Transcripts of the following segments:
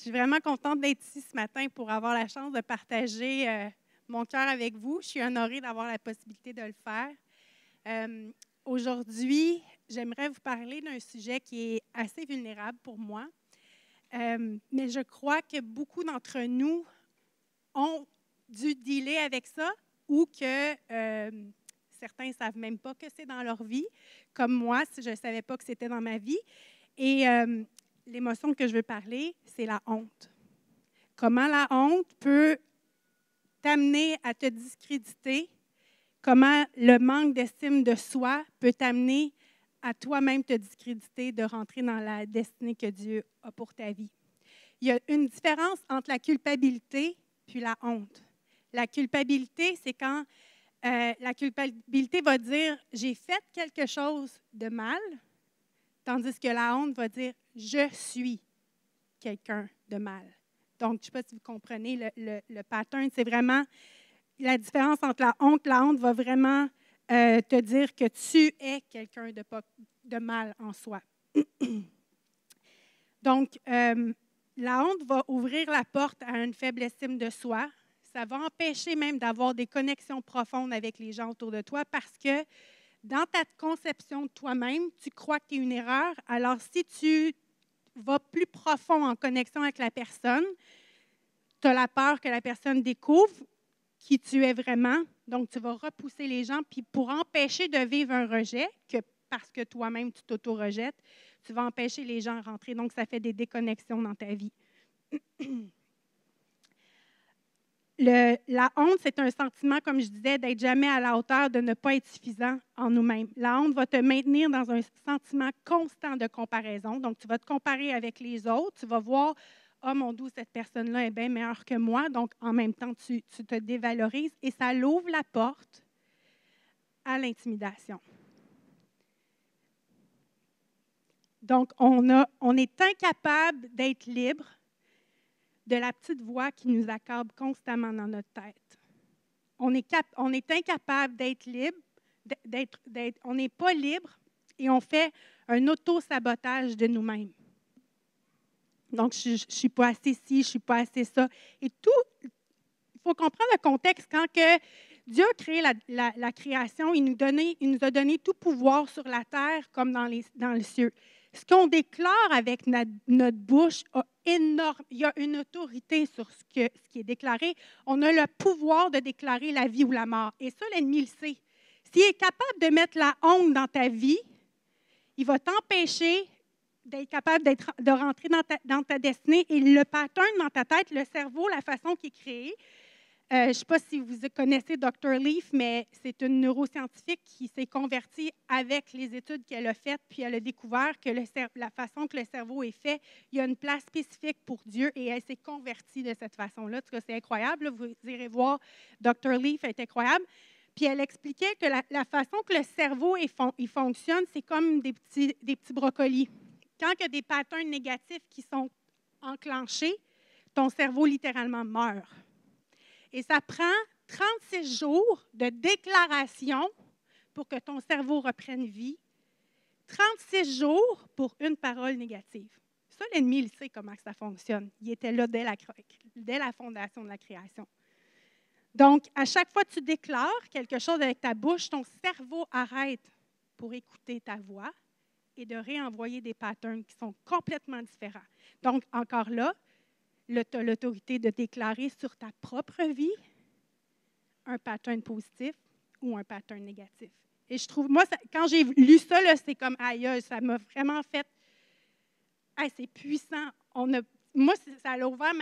suis vraiment contente d'être ici ce matin pour avoir la chance de partager mon cœur avec vous. Je suis honorée d'avoir la possibilité de le faire. Aujourd'hui, j'aimerais vous parler d'un sujet qui est assez vulnérable pour moi, mais je crois que beaucoup d'entre nous ont dû dealer avec ça ou que certains ne savent même pas que c'est dans leur vie, comme moi, si je ne savais pas que c'était dans ma vie. Et l'émotion que je veux parler, c'est la honte. Comment la honte peut t'amener à te discréditer, comment le manque d'estime de soi peut t'amener à toi-même te discréditer, de rentrer dans la destinée que Dieu a pour ta vie. Il y a une différence entre la culpabilité puis la honte. La culpabilité, c'est quand la culpabilité va dire « j'ai fait quelque chose de mal », tandis que la honte va dire « je suis quelqu'un de mal ». Donc, je ne sais pas si vous comprenez le pattern. C'est vraiment la différence entre la honte. La honte va vraiment te dire que tu es quelqu'un de mal en soi. Donc, la honte va ouvrir la porte à une faible estime de soi. Ça va empêcher même d'avoir des connexions profondes avec les gens autour de toi parce que dans ta conception de toi-même, tu crois que tu es une erreur. Alors, si tu vas plus profond en connexion avec la personne, tu as la peur que la personne découvre qui tu es vraiment. Donc, tu vas repousser les gens. Puis, pour empêcher de vivre un rejet, parce que toi-même, tu t'auto-rejettes, tu vas empêcher les gens de rentrer. Donc, ça fait des déconnexions dans ta vie. La honte, c'est un sentiment, comme je disais, d'être jamais à la hauteur, de ne pas être suffisant en nous-mêmes. La honte va te maintenir dans un sentiment constant de comparaison. Donc, tu vas te comparer avec les autres. Tu vas voir, « Ah, mon Dieu, cette personne-là est bien meilleure que moi. » Donc, en même temps, tu te dévalorises et ça l'ouvre la porte à l'intimidation. Donc, on est incapable d'être libre de la petite voix qui nous accable constamment dans notre tête. On est incapable d'être libre, on n'est pas libre et on fait un auto-sabotage de nous-mêmes. Donc, je ne suis pas assez ci, je ne suis pas assez ça. Et tout, il faut comprendre le contexte. Quand que Dieu a créé la création, il nous a donné tout pouvoir sur la terre comme dans les cieux. Ce qu'on déclare avec notre bouche il y a une autorité sur ce qui est déclaré. On a le pouvoir de déclarer la vie ou la mort. Et ça, l'ennemi le sait. S'il est capable de mettre la honte dans ta vie, il va t'empêcher d'être capable de rentrer dans ta destinée. Et le pattern dans ta tête, le cerveau, la façon qu'il est créé, je ne sais pas si vous connaissez Dr. Leaf, mais c'est une neuroscientifique qui s'est convertie avec les études qu'elle a faites, puis elle a découvert que la façon que le cerveau est fait, il y a une place spécifique pour Dieu et elle s'est convertie de cette façon-là. En tout cas, c'est incroyable. Là, vous irez voir Dr. Leaf, elle est incroyable. Puis elle expliquait que la façon que le cerveau il fonctionne, c'est comme des petits brocolis. Quand il y a des patterns négatifs qui sont enclenchés, ton cerveau littéralement meurt. Et ça prend 36 jours de déclaration pour que ton cerveau reprenne vie. 36 jours pour une parole négative. Ça, l'ennemi, il sait comment ça fonctionne. Il était là dès la fondation de la création. Donc, à chaque fois que tu déclares quelque chose avec ta bouche, ton cerveau arrête pour écouter ta voix et de réenvoyer des patterns qui sont complètement différents. Donc, encore là, tu as l'autorité de déclarer sur ta propre vie un pattern positif ou un pattern négatif. Et je trouve, moi, quand j'ai lu ça, là, c'est comme aïe, ça m'a vraiment fait, c'est puissant. Moi, ça a ouvert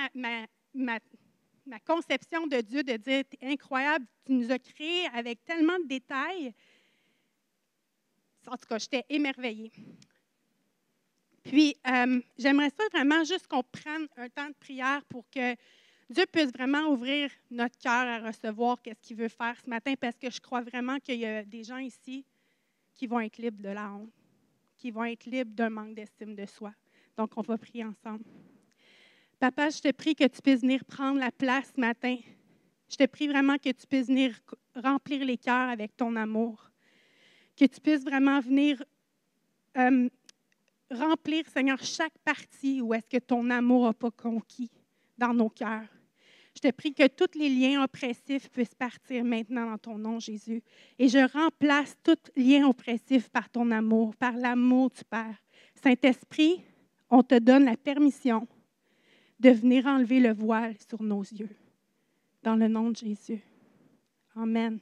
ma conception de Dieu, de dire, t'es incroyable, tu nous as créés avec tellement de détails. En tout cas, j'étais émerveillée. Puis, j'aimerais ça vraiment juste qu'on prenne un temps de prière pour que Dieu puisse vraiment ouvrir notre cœur à recevoir ce qu'il veut faire ce matin, parce que je crois vraiment qu'il y a des gens ici qui vont être libres de la honte, qui vont être libres d'un manque d'estime de soi. Donc, on va prier ensemble. Papa, je te prie que tu puisses venir prendre la place ce matin. Je te prie vraiment que tu puisses venir remplir les cœurs avec ton amour, que tu puisses vraiment venir remplir, Seigneur, chaque partie où est-ce que ton amour n'a pas conquis dans nos cœurs. Je te prie que tous les liens oppressifs puissent partir maintenant dans ton nom, Jésus. Et je remplace tout lien oppressif par ton amour, par l'amour du Père. Saint-Esprit, on te donne la permission de venir enlever le voile sur nos yeux. Dans le nom de Jésus. Amen.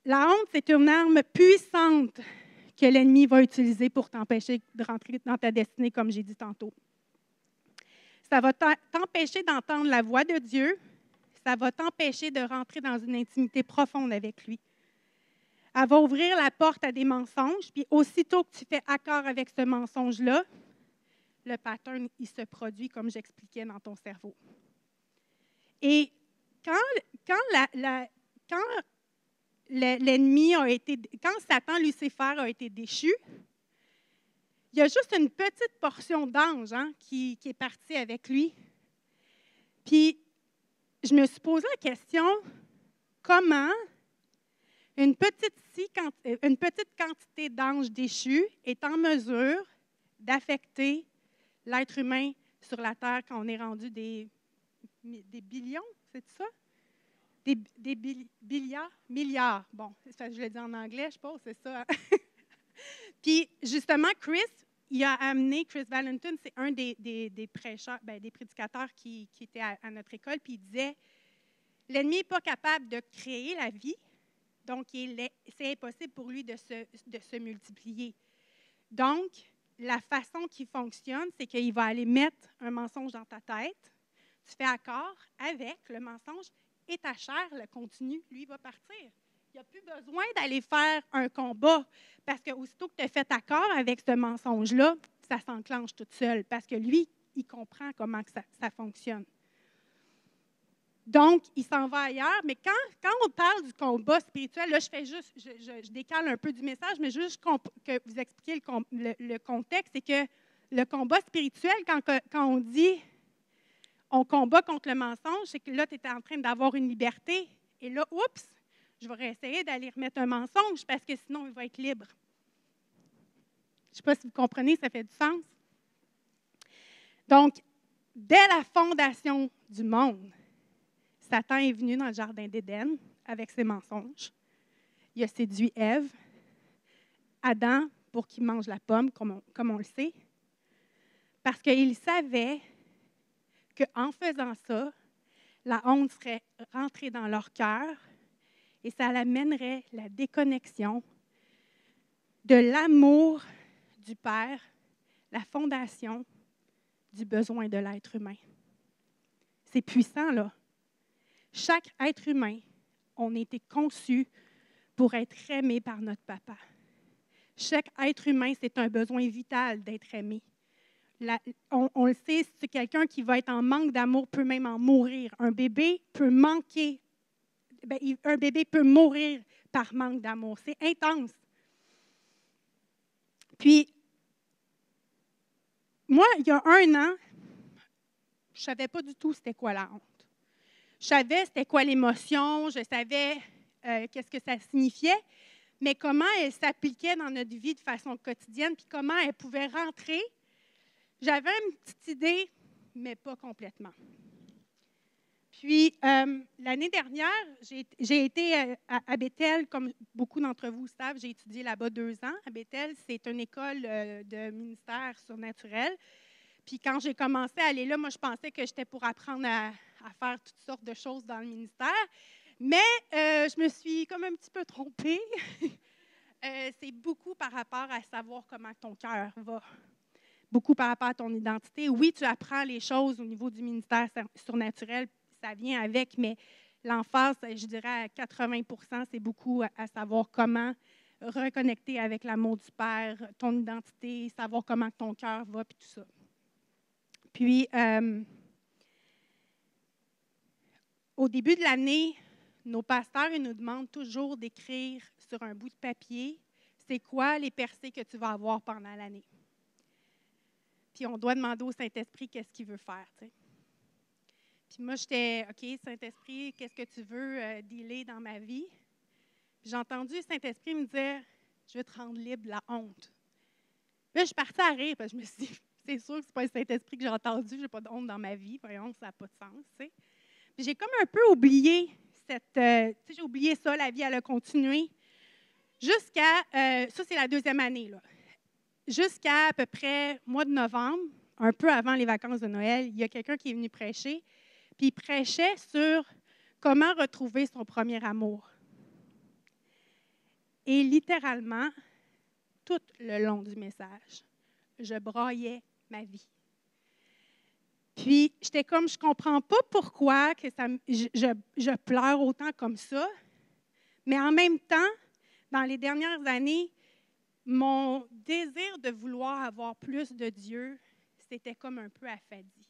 La honte, c'est une arme puissante que l'ennemi va utiliser pour t'empêcher de rentrer dans ta destinée, comme j'ai dit tantôt. Ça va t'empêcher d'entendre la voix de Dieu. Ça va t'empêcher de rentrer dans une intimité profonde avec lui. Elle va ouvrir la porte à des mensonges, puis aussitôt que tu fais accord avec ce mensonge-là, le pattern, il se produit, comme j'expliquais, dans ton cerveau. Et quand l'ennemi a été, quand Satan, Lucifer, a été déchu, il y a juste une petite portion d'ange qui est partie avec lui. Puis, je me suis posé la question, comment une petite quantité d'anges déchus est en mesure d'affecter l'être humain sur la terre quand on est rendu des billions, c'est ça? Des milliards. Bon, je l'ai dit en anglais, je pense, c'est ça. Puis, justement, Chris Valentin, c'est un des prêcheurs, des prédicateurs qui était à notre école, puis il disait, l'ennemi n'est pas capable de créer la vie, donc c'est impossible pour lui de se multiplier. Donc, la façon qu'il fonctionne, c'est qu'il va aller mettre un mensonge dans ta tête, tu fais accord avec le mensonge et ta chair, le continu, lui, va partir. Il n'y a plus besoin d'aller faire un combat parce que aussitôt que tu as fait accord avec ce mensonge-là, ça s'enclenche toute seule parce que lui, il comprend comment que ça fonctionne. Donc, il s'en va ailleurs, mais quand on parle du combat spirituel, là, je décale un peu du message, mais juste que vous expliquez le contexte, c'est que le combat spirituel, quand on dit on combat contre le mensonge, c'est que là, tu es en train d'avoir une liberté, et là, oups, je vais essayer d'aller remettre un mensonge parce que sinon, il va être libre. Je ne sais pas si vous comprenez, ça fait du sens. Donc, dès la fondation du monde, Satan est venu dans le jardin d'Éden avec ses mensonges. Il a séduit Ève, Adam, pour qu'il mange la pomme, comme on le sait, parce qu'il savait qu'en faisant ça, la honte serait rentrée dans leur cœur et ça amènerait la déconnexion de l'amour du Père, la fondation du besoin de l'être humain. C'est puissant, là. Chaque être humain, on a été conçu pour être aimé par notre papa. Chaque être humain, c'est un besoin vital d'être aimé. On le sait, c'est quelqu'un qui va être en manque d'amour peut même en mourir. Un bébé peut manquer, un bébé peut mourir par manque d'amour. C'est intense. Puis, moi, il y a 1 an, je ne savais pas du tout c'était quoi la honte. Je savais c'était quoi l'émotion, je savais qu'est-ce que ça signifiait, mais comment elle s'appliquait dans notre vie de façon quotidienne, puis comment elle pouvait rentrer. J'avais une petite idée, mais pas complètement. Puis, l'année dernière, j'ai été à Bethel, comme beaucoup d'entre vous savent, j'ai étudié là-bas 2 ans. À Bethel, c'est une école de ministère surnaturel. Puis, quand j'ai commencé à aller là, moi, je pensais que j'étais pour apprendre à faire toutes sortes de choses dans le ministère. Mais je me suis comme un petit peu trompée. C'est beaucoup par rapport à savoir comment ton cœur va. Beaucoup par rapport à ton identité. Oui, tu apprends les choses au niveau du ministère surnaturel, ça vient avec, mais l'emphase, je dirais à 80 %, c'est beaucoup à savoir comment reconnecter avec l'amour du Père, ton identité, savoir comment ton cœur va, puis tout ça. Puis, au début de l'année, nos pasteurs ils nous demandent toujours d'écrire sur un bout de papier c'est quoi les percées que tu vas avoir pendant l'année. Puis on doit demander au Saint-Esprit qu'est-ce qu'il veut faire. T'sais. Puis moi, j'étais, OK, Saint-Esprit, qu'est-ce que tu veux dealer dans ma vie? Puis j'ai entendu le Saint-Esprit me dire, je veux te rendre libre de la honte. Là, je suis partie à rire, parce que je me suis dit, c'est sûr que ce n'est pas le Saint-Esprit que j'ai entendu, je n'ai pas de honte dans ma vie, voyons, ça n'a pas de sens, tu sais. Puis j'ai comme un peu oublié j'ai oublié ça, la vie, elle a continué, jusqu'à, ça c'est la deuxième année, là. Jusqu'à peu près mois de novembre, un peu avant les vacances de Noël, il y a quelqu'un qui est venu prêcher, puis il prêchait sur comment retrouver son premier amour. Et littéralement, tout le long du message, je braillais ma vie. Puis, j'étais comme, je ne comprends pas pourquoi que je pleure autant comme ça, mais en même temps, dans les dernières années, mon désir de vouloir avoir plus de Dieu, c'était comme un peu affadi.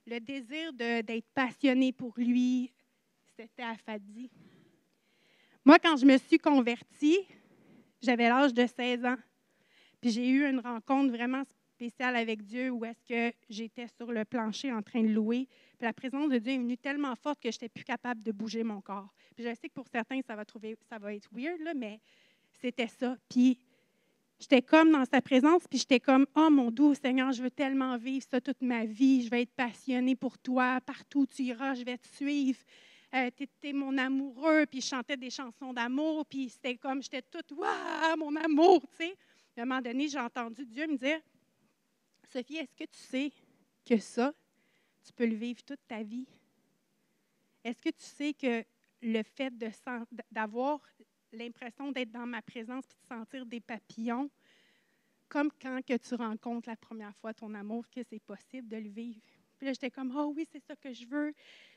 Le désir d'être passionné pour lui, c'était affadi. Moi, quand je me suis convertie, j'avais l'âge de 16 ans. Puis j'ai eu une rencontre vraiment spéciale avec Dieu où est-ce que j'étais sur le plancher en train de louer. Puis la présence de Dieu est venue tellement forte que je n'étais plus capable de bouger mon corps. Puis je sais que pour certains, ça va être weird, là, mais c'était ça. Puis j'étais comme dans sa présence, puis j'étais comme, « Oh mon doux Seigneur, je veux tellement vivre ça toute ma vie. Je vais être passionnée pour toi. Partout où tu iras, je vais te suivre. Tu es mon amoureux. » Puis je chantais des chansons d'amour, puis c'était comme, j'étais toute, « Waouh, mon amour! » tu sais. À un moment donné, j'ai entendu Dieu me dire, « Sophie, est-ce que tu sais que ça, tu peux le vivre toute ta vie? Est-ce que tu sais que le fait d'avoir l'impression d'être dans ma présence et de sentir des papillons, comme quand que tu rencontres la première fois ton amour, que c'est possible de le vivre? » Puis là, j'étais comme, « Oh oui, c'est ça que je veux.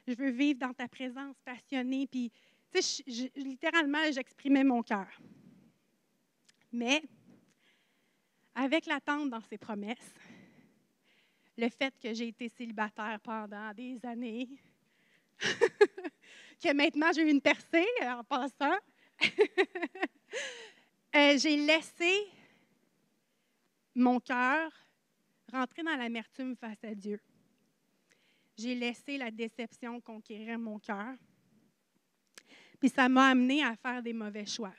Je veux vivre dans ta présence passionnée. » Puis, tu sais, littéralement, j'exprimais mon cœur. Mais, avec l'attente dans ses promesses, le fait que j'ai été célibataire pendant des années, que maintenant j'ai eu une percée en passant, j'ai laissé mon cœur rentrer dans l'amertume face à Dieu. J'ai laissé la déception conquérir mon cœur. Puis ça m'a amené à faire des mauvais choix.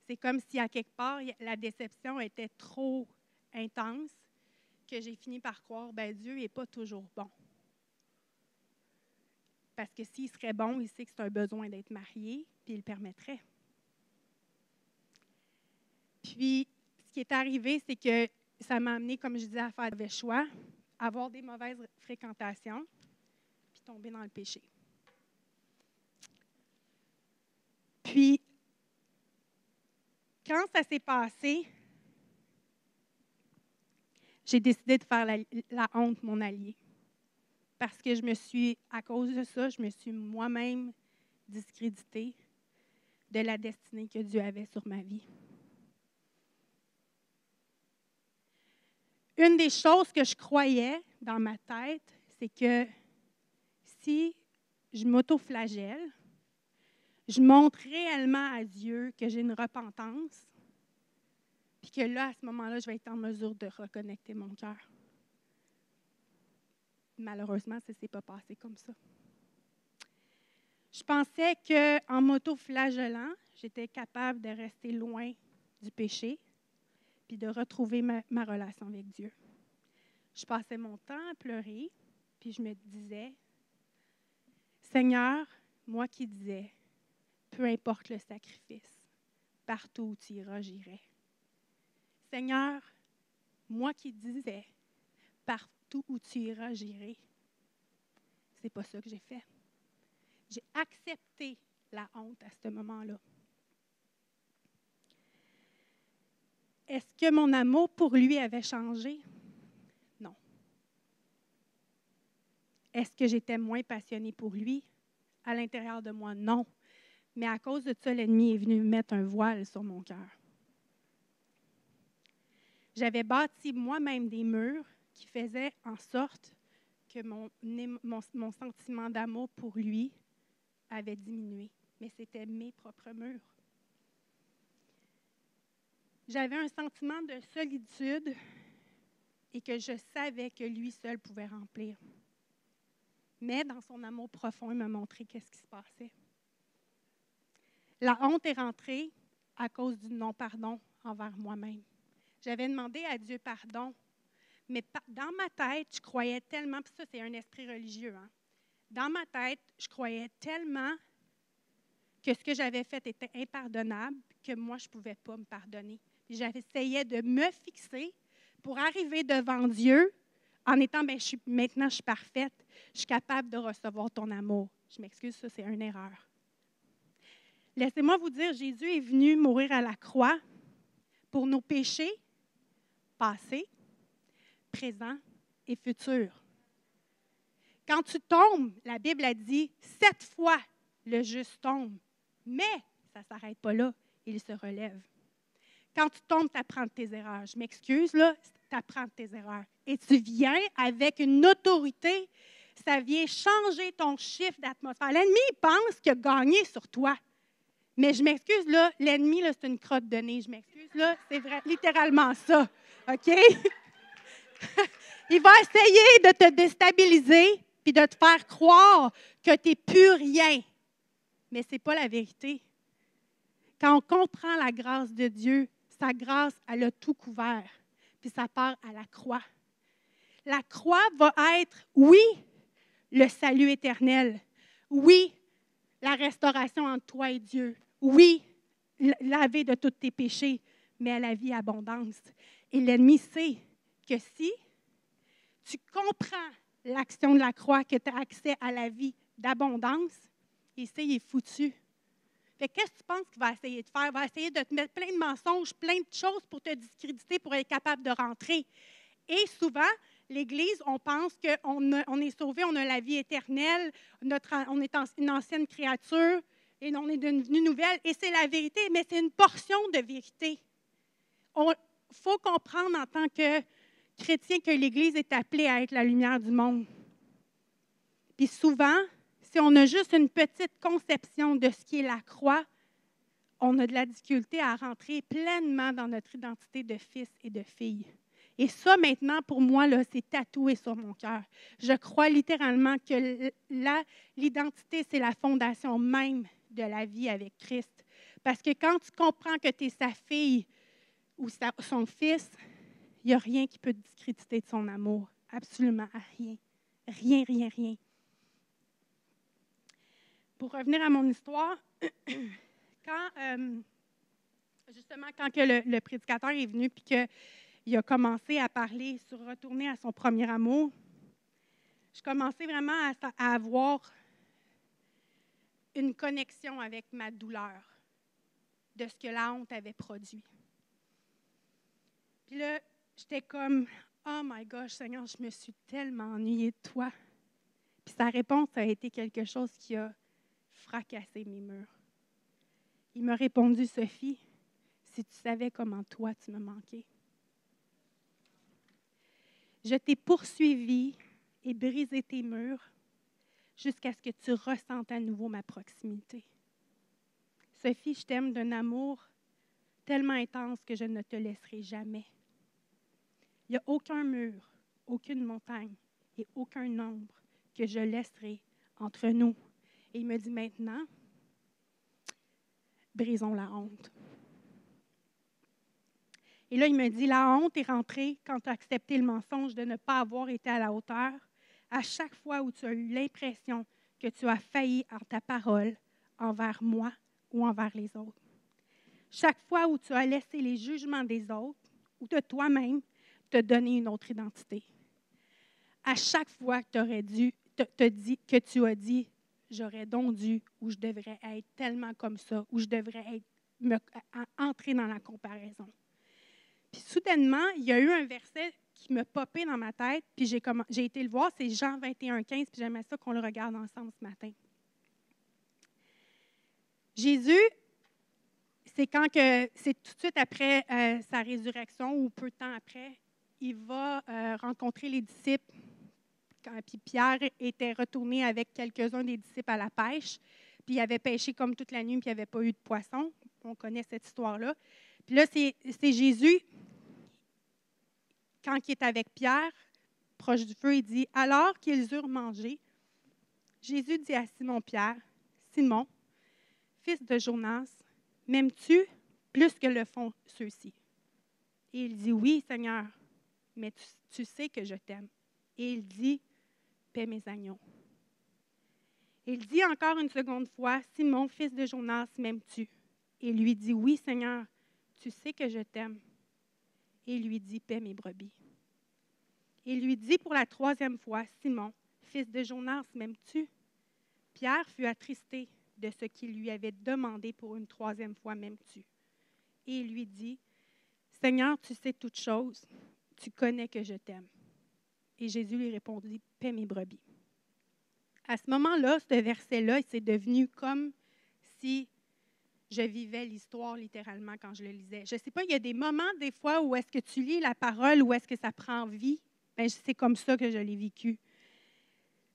C'est comme si, à quelque part, la déception était trop intense, que j'ai fini par croire, bien, Dieu n'est pas toujours bon. Parce que s'il serait bon, il sait que c'est un besoin d'être marié, puis il le permettrait. Puis, ce qui est arrivé, c'est que ça m'a amené, comme je disais, à faire des choix, à avoir des mauvaises fréquentations, puis tomber dans le péché. Puis, quand ça s'est passé, j'ai décidé de faire la honte mon allié. Parce que à cause de ça, je me suis moi-même discréditée de la destinée que Dieu avait sur ma vie. Une des choses que je croyais dans ma tête, c'est que si je m'auto-flagelle, je montre réellement à Dieu que j'ai une repentance, puis que là, à ce moment-là, je vais être en mesure de reconnecter mon cœur. Malheureusement, ça ne s'est pas passé comme ça. Je pensais qu'en m'auto-flagellant, j'étais capable de rester loin du péché puis de retrouver ma relation avec Dieu. Je passais mon temps à pleurer, puis je me disais, Seigneur, moi qui disais, peu importe le sacrifice, partout où tu iras, j'irai. Seigneur, moi qui disais, partout où tu iras, j'irai. C'est pas ça que j'ai fait. J'ai accepté la honte à ce moment-là. Est-ce que mon amour pour lui avait changé? Non. Est-ce que j'étais moins passionnée pour lui? À l'intérieur de moi, non. Mais à cause de ça, l'ennemi est venu mettre un voile sur mon cœur. J'avais bâti moi-même des murs qui faisaient en sorte que mon sentiment d'amour pour lui avait diminué. Mais c'était mes propres murs. J'avais un sentiment de solitude et que je savais que lui seul pouvait remplir. Mais dans son amour profond, il m'a montré qu'est-ce qui se passait. La honte est rentrée à cause du non-pardon envers moi-même. J'avais demandé à Dieu pardon. Mais dans ma tête, je croyais tellement, puis ça, c'est un esprit religieux, hein? Dans ma tête, je croyais tellement que ce que j'avais fait était impardonnable que moi, je ne pouvais pas me pardonner. Puis j'essayais de me fixer pour arriver devant Dieu en étant, maintenant, je suis parfaite, je suis capable de recevoir ton amour. Je m'excuse, ça, c'est une erreur. Laissez-moi vous dire, Jésus est venu mourir à la croix pour nos péchés passés, présents et futurs. Quand tu tombes, la Bible a dit, 7 fois le juste tombe, mais ça ne s'arrête pas là, il se relève. Quand tu tombes, tu apprends de tes erreurs. Je m'excuse, là, tu apprends de tes erreurs. Et tu viens avec une autorité, ça vient changer ton chiffre d'atmosphère. L'ennemi, il pense qu'il a gagné sur toi. Mais je m'excuse, là, l'ennemi, là, c'est une crotte de nez. Je m'excuse, là, c'est vrai, littéralement ça. OK? Il va essayer de te déstabiliser puis de te faire croire que tu n'es plus rien. Mais ce n'est pas la vérité. Quand on comprend la grâce de Dieu, sa grâce, elle a tout couvert. Puis ça part à la croix. La croix va être, oui, le salut éternel. Oui, la restauration entre toi et Dieu. Oui, laver de tous tes péchés, mais à la vie abondance. Et l'ennemi sait que si tu comprends l'action de la croix, que tu as accès à la vie d'abondance, il sait, il est foutu. Fait qu'est-ce que tu penses qu'il va essayer de faire? Il va essayer de te mettre plein de mensonges, plein de choses pour te discréditer, pour être capable de rentrer. Et souvent, l'Église, on pense qu'on est sauvé, on a la vie éternelle, on est une ancienne créature et on est devenue nouvelle. Et c'est la vérité, mais c'est une portion de vérité. Il faut comprendre en tant que chrétien que l'Église est appelée à être la lumière du monde. Puis souvent, si on a juste une petite conception de ce qui est la croix, on a de la difficulté à rentrer pleinement dans notre identité de fils et de fille. Et ça, maintenant, pour moi, là, c'est tatoué sur mon cœur. Je crois littéralement que l'identité, c'est la fondation même de la vie avec Christ. Parce que quand tu comprends que tu es sa fille ou son fils, il n'y a rien qui peut te discréditer de son amour. Absolument rien. Rien, rien, rien. Pour revenir à mon histoire, justement, quand que le prédicateur est venu et qu'il a commencé à parler sur retourner à son premier amour, je commençais vraiment à avoir une connexion avec ma douleur de ce que la honte avait produit. Puis là, j'étais comme, oh my gosh, Seigneur, je me suis tellement ennuyée de toi. Puis sa réponse a été quelque chose qui a fracassé mes murs. Il m'a répondu, Sophie, si tu savais comment toi tu me manquais. Je t'ai poursuivi et brisé tes murs jusqu'à ce que tu ressentes à nouveau ma proximité. Sophie, je t'aime d'un amour tellement intense que je ne te laisserai jamais. Il n'y a aucun mur, aucune montagne et aucun nombre que je laisserai entre nous. Et il me dit maintenant, brisons la honte. Et là, il me dit, la honte est rentrée quand tu as accepté le mensonge de ne pas avoir été à la hauteur. À chaque fois où tu as eu l'impression que tu as failli en ta parole envers moi ou envers les autres. Chaque fois où tu as laissé les jugements des autres ou de toi-même te donner une autre identité. À chaque fois que tu as dit, j'aurais donc dû, ou je devrais être tellement comme ça, ou je devrais entrer dans la comparaison. Puis soudainement, il y a eu un verset qui m'a popé dans ma tête, puis j'ai été le voir, c'est Jean 21, 15, puis j'aimerais ça qu'on le regarde ensemble ce matin. Jésus, c'est tout de suite après sa résurrection, ou peu de temps après, il va rencontrer les disciples. Puis Pierre était retourné avec quelques-uns des disciples à la pêche, puis il avait pêché comme toute la nuit, puis il n'y avait pas eu de poisson. On connaît cette histoire-là. Puis là, c'est Jésus, quand il est avec Pierre, proche du feu, il dit, « Alors qu'ils eurent mangé, Jésus dit à Simon-Pierre, « Simon, fils de Jonas, m'aimes-tu plus que le font ceux-ci? » Et il dit, oui, Seigneur, mais tu sais que je t'aime. Et il dit, paie mes agneaux. Il dit encore une seconde fois, Simon, fils de Jonas, m'aimes-tu? Et il lui dit, oui, Seigneur, tu sais que je t'aime. Et il lui dit, paie mes brebis. Et il lui dit pour la troisième fois, Simon, fils de Jonas, m'aimes-tu? Pierre fut attristé de ce qu'il lui avait demandé pour une troisième fois, m'aimes-tu? Et il lui dit, Seigneur, tu sais toutes choses, tu connais que je t'aime. Et Jésus lui répondit, paie mes brebis. À ce moment-là, ce verset-là, c'est devenu comme si je vivais l'histoire littéralement quand je le lisais. Je ne sais pas, il y a des moments des fois où est-ce que tu lis la parole, où est-ce que ça prend vie. Bien, c'est comme ça que je l'ai vécu.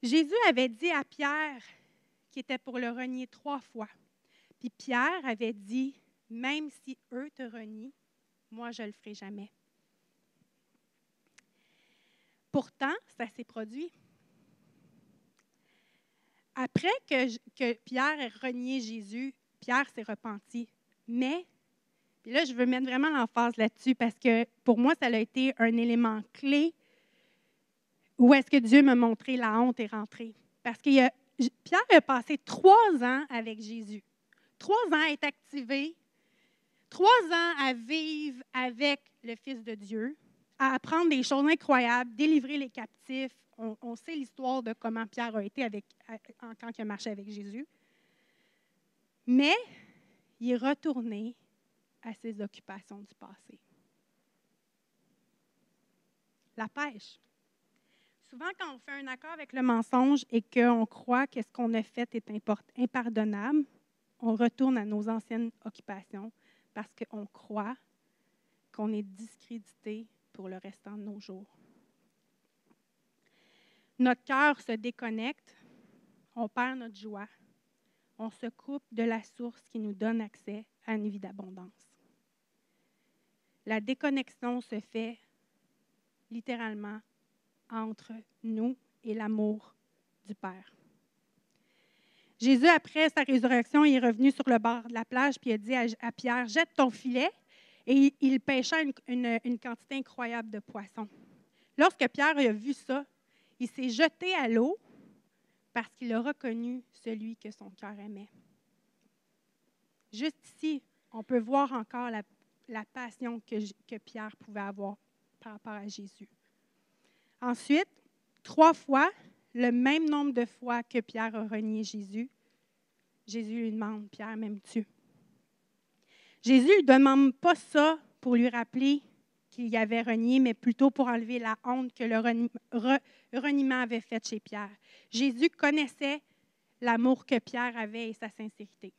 Jésus avait dit à Pierre qu'il était pour le renier 3 fois. Puis Pierre avait dit, même si eux te renient, moi, je ne le ferai jamais. Pourtant, ça s'est produit. Après que Pierre ait renié Jésus, Pierre s'est repenti. Mais, puis là, je veux mettre vraiment l'emphase là-dessus parce que pour moi, ça a été un élément clé où est-ce que Dieu m'a montré la honte est rentrée. Parce que Pierre a passé 3 ans avec Jésus. 3 ans à être activé, 3 ans à vivre avec le Fils de Dieu, à apprendre des choses incroyables, délivrer les captifs. On sait l'histoire de comment Pierre a été quand il a marché avec Jésus. Mais il est retourné à ses occupations du passé. La pêche. Souvent, quand on fait un accord avec le mensonge et qu'on croit que ce qu'on a fait est impardonnable, on retourne à nos anciennes occupations parce qu'on croit qu'on est discrédité pour le restant de nos jours. Notre cœur se déconnecte, on perd notre joie, on se coupe de la source qui nous donne accès à une vie d'abondance. La déconnexion se fait littéralement entre nous et l'amour du Père. Jésus, après sa résurrection, il est revenu sur le bord de la plage puis il a dit à Pierre, jette ton filet, et il pêcha une quantité incroyable de poissons. Lorsque Pierre a vu ça, il s'est jeté à l'eau parce qu'il a reconnu celui que son cœur aimait. Juste ici, on peut voir encore la passion que Pierre pouvait avoir par rapport à Jésus. Ensuite, 3 fois, le même nombre de fois que Pierre a renié Jésus, Jésus lui demande, Pierre, m'aimes-tu? Jésus ne lui demande pas ça pour lui rappeler qu'il y avait renié, mais plutôt pour enlever la honte que le reniement avait fait chez Pierre. Jésus connaissait l'amour que Pierre avait et sa sincérité.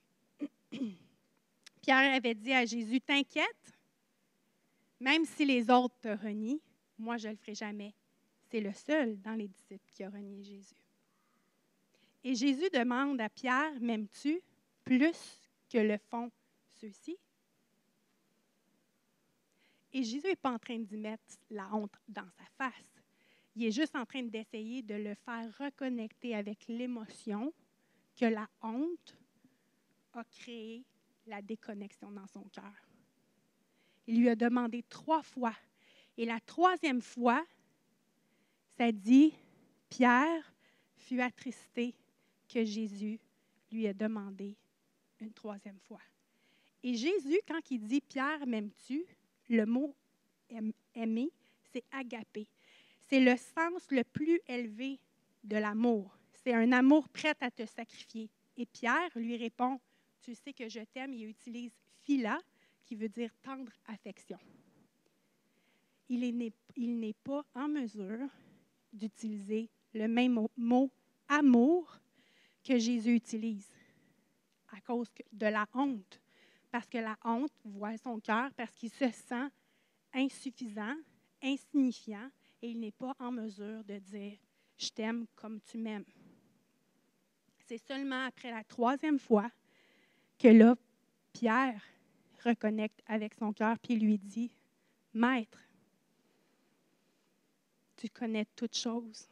Pierre avait dit à Jésus, t'inquiète, même si les autres te renient, moi je ne le ferai jamais. C'est le seul dans les disciples qui a renié Jésus. Et Jésus demande à Pierre, m'aimes-tu plus que le font ceux-ci? Et Jésus n'est pas en train d'y mettre la honte dans sa face. Il est juste en train d'essayer de le faire reconnecter avec l'émotion que la honte a créé la déconnexion dans son cœur. Il lui a demandé 3 fois. Et la 3e fois, ça dit, Pierre fut attristé que Jésus lui a demandé une 3e fois. Et Jésus, quand il dit « Pierre, m'aimes-tu », le mot « aimer », c'est « agapé ». C'est le sens le plus élevé de l'amour. C'est un amour prêt à te sacrifier. Et Pierre lui répond « Tu sais que je t'aime », il utilise « phila », qui veut dire « tendre affection ». Il n'est pas en mesure d'utiliser le même mot « amour » que Jésus utilise à cause de la honte. Parce que la honte voit son cœur, parce qu'il se sent insuffisant, insignifiant, et il n'est pas en mesure de dire « je t'aime comme tu m'aimes ». C'est seulement après la 3e fois que là, Pierre reconnecte avec son cœur, puis lui dit « Maître, tu connais toutes choses. »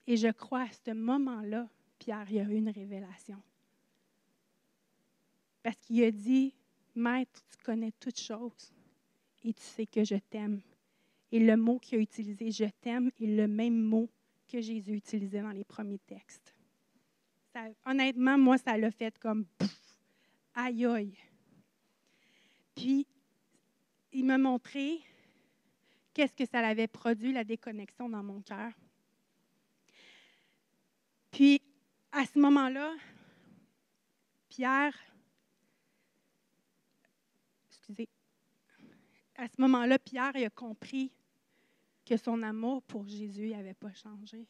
Et je crois à ce moment-là, Pierre, il a eu une révélation. Parce qu'il a dit, « Maître, tu connais toutes choses. » et tu sais que je t'aime. Et le mot qu'il a utilisé, je t'aime, est le même mot que Jésus utilisait dans les premiers textes. Ça, honnêtement, moi, ça l'a fait comme pff, aïe aïe. Puis, il m'a montré qu'est-ce que ça avait produit, la déconnexion dans mon cœur. Puis, à ce moment-là, Pierre, à ce moment-là, Pierre il a compris que son amour pour Jésus n'avait pas changé.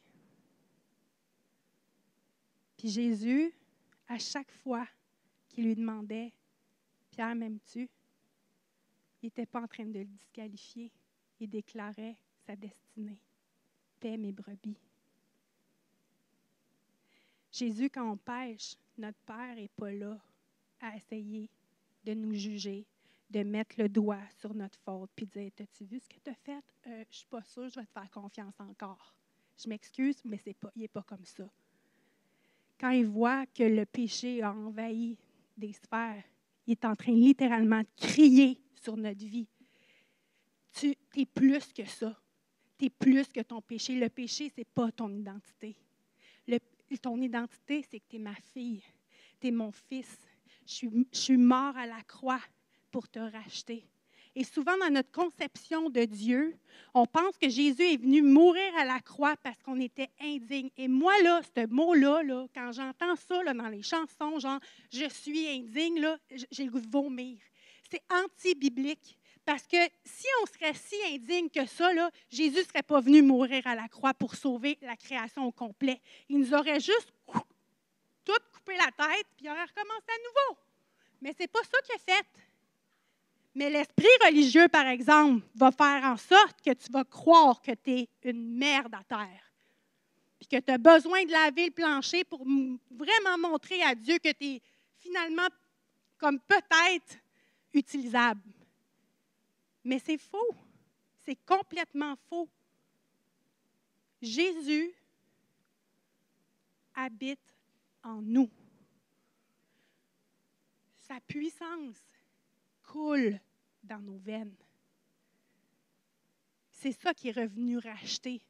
Puis Jésus, à chaque fois qu'il lui demandait « Pierre, m'aimes-tu? » il n'était pas en train de le disqualifier. Il déclarait sa destinée. « Paix mes brebis. » Jésus, quand on pêche, notre Père n'est pas là à essayer de nous juger, de mettre le doigt sur notre faute, puis de dire « T'as-tu vu ce que tu as fait? Je ne suis pas sûre, je vais te faire confiance encore. Je m'excuse, mais il n'est pas comme ça. » Quand il voit que le péché a envahi des sphères, il est en train littéralement de crier sur notre vie. Tu es plus que ça. Tu es plus que ton péché. Le péché, ce n'est pas ton identité. Ton identité, c'est que tu es ma fille. Tu es mon fils. Je suis mort à la croix pour te racheter. Et souvent, dans notre conception de Dieu, on pense que Jésus est venu mourir à la croix parce qu'on était indigne. Et moi, là, ce mot-là, là, quand j'entends ça là, dans les chansons, genre « je suis indigne », là, j'ai le goût de vomir. C'est anti-biblique. Parce que si on serait si indigne que ça, là, Jésus ne serait pas venu mourir à la croix pour sauver la création au complet. Il nous aurait juste tout coupé la tête, puis il aurait recommencé à nouveau. Mais ce n'est pas ça qu'il a fait. Mais l'esprit religieux, par exemple, va faire en sorte que tu vas croire que tu es une merde à terre. Puis que tu as besoin de laver le plancher pour vraiment montrer à Dieu que tu es finalement comme peut-être utilisable. Mais c'est faux. C'est complètement faux. Jésus habite en nous. Sa puissance coule dans nos veines. C'est ça qui est revenu racheter.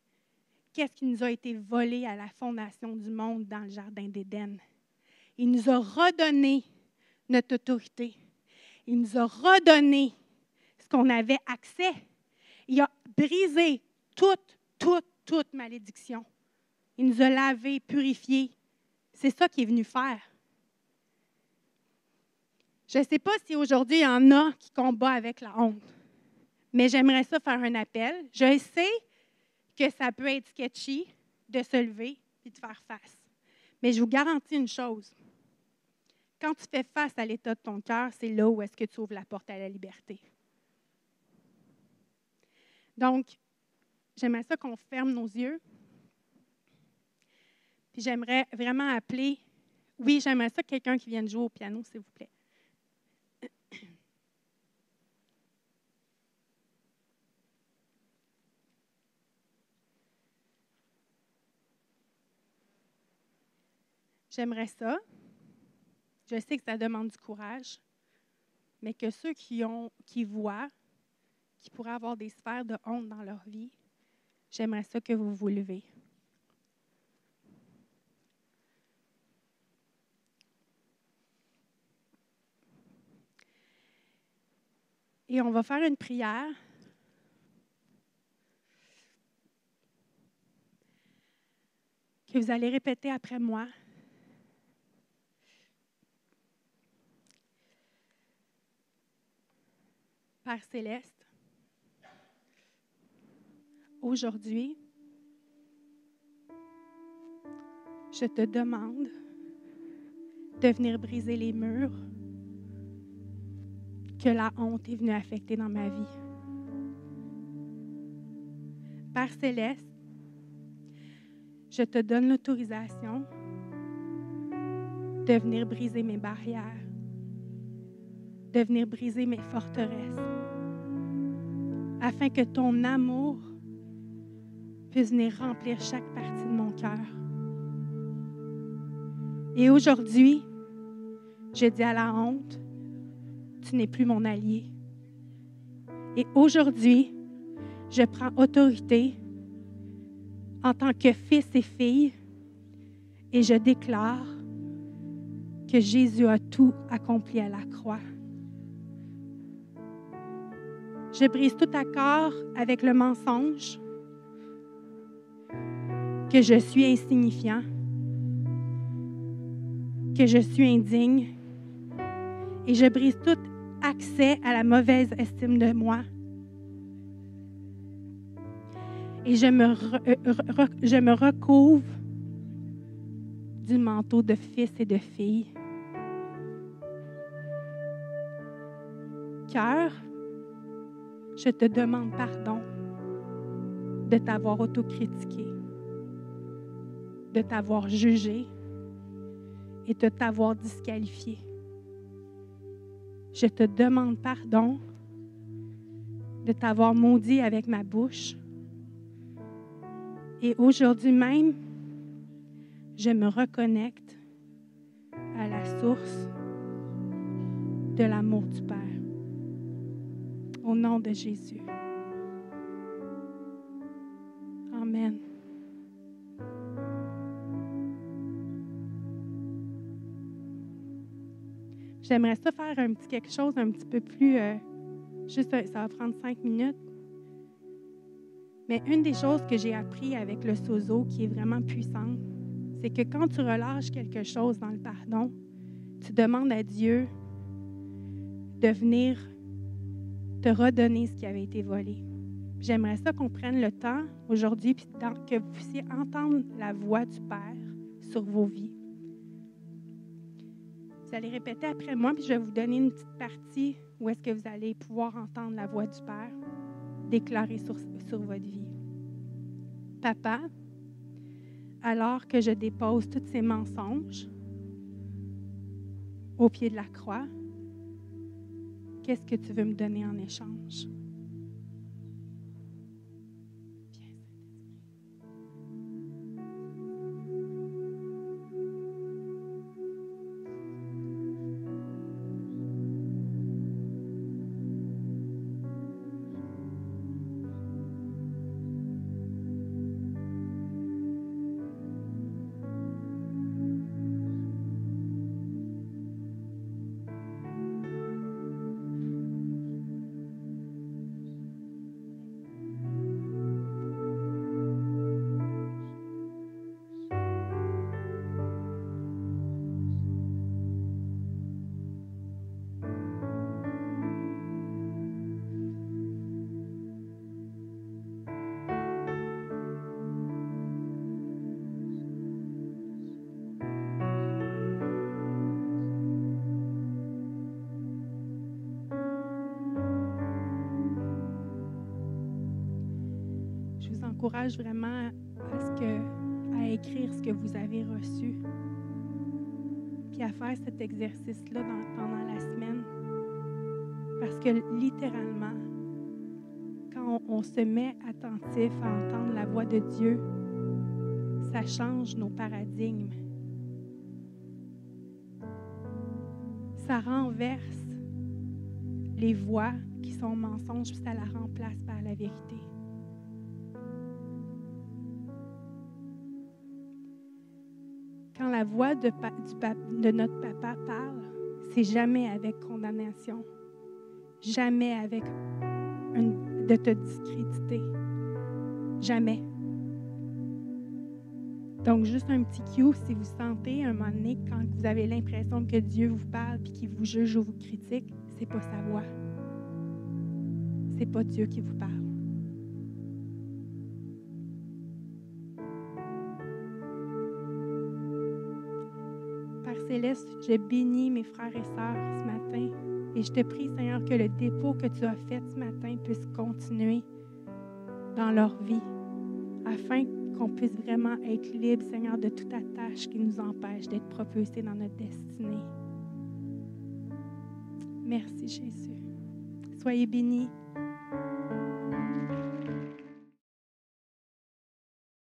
Qu'est-ce qui nous a été volé à la fondation du monde dans le jardin d'Éden? Il nous a redonné notre autorité. Il nous a redonné ce qu'on avait accès. Il a brisé toute malédiction. Il nous a lavés, purifiés. C'est ça qu'il est venu faire. Je ne sais pas si aujourd'hui, il y en a qui combattent avec la honte, mais j'aimerais ça faire un appel. Je sais que ça peut être sketchy de se lever et de faire face. Mais je vous garantis une chose. Quand tu fais face à l'état de ton cœur, c'est là où est-ce que tu ouvres la porte à la liberté. Donc, j'aimerais ça qu'on ferme nos yeux. Puis j'aimerais vraiment appeler, oui, j'aimerais ça quelqu'un qui vienne jouer au piano, s'il vous plaît. J'aimerais ça. Je sais que ça demande du courage, mais que ceux qui voient, qui pourraient avoir des sphères de honte dans leur vie, j'aimerais ça que vous vous levez. Et on va faire une prière. Que vous allez répéter après moi. Père céleste, aujourd'hui, je te demande de venir briser les murs que la honte est venue affecter dans ma vie. Père céleste, je te donne l'autorisation de venir briser mes barrières, de venir briser mes forteresses, afin que ton amour puisse venir remplir chaque partie de mon cœur. Et aujourd'hui, je dis à la honte, tu n'es plus mon allié. Et aujourd'hui, je prends autorité en tant que fils et fille et je déclare que Jésus a tout accompli à la croix. Je brise tout accord avec le mensonge, que je suis insignifiant, que je suis indigne, et je brise tout accès à la mauvaise estime de moi. Et je me recouvre du manteau de fils et de fille. Cœur, je te demande pardon de t'avoir autocritiqué, de t'avoir jugé et de t'avoir disqualifié. Je te demande pardon de t'avoir maudit avec ma bouche. Et aujourd'hui même, je me reconnecte à la source de l'amour du Père. Au nom de Jésus. Amen. J'aimerais ça faire quelque chose un petit peu plus... ça va prendre 5 minutes. Mais une des choses que j'ai appris avec le sozo qui est vraiment puissante, c'est que quand tu relâches quelque chose dans le pardon, tu demandes à Dieu de venir te redonner ce qui avait été volé. J'aimerais ça qu'on prenne le temps aujourd'hui puis que vous puissiez entendre la voix du Père sur vos vies. Vous allez répéter après moi, puis je vais vous donner une petite partie où est-ce que vous allez pouvoir entendre la voix du Père déclarer sur votre vie. Papa, alors que je dépose tous ces mensonges au pied de la croix, qu'est-ce que tu veux me donner en échange? Je vous encourage vraiment à écrire ce que vous avez reçu, puis à faire cet exercice-là pendant la semaine. Parce que littéralement, quand on se met attentif à entendre la voix de Dieu, ça change nos paradigmes. Ça renverse les voix qui sont mensonges, puis ça la remplace par la vérité. Quand la voix de notre papa parle, c'est jamais avec condamnation, jamais avec de te discréditer, jamais. Donc, juste un petit cue, si vous sentez un moment donné, quand vous avez l'impression que Dieu vous parle et qu'il vous juge ou vous critique, c'est pas sa voix. C'est pas Dieu qui vous parle. Père Céleste, je bénis mes frères et sœurs ce matin et je te prie, Seigneur, que le dépôt que tu as fait ce matin puisse continuer dans leur vie afin qu'on puisse vraiment être libre, Seigneur, de toute attache qui nous empêche d'être propulsés dans notre destinée. Merci, Jésus. Soyez bénis.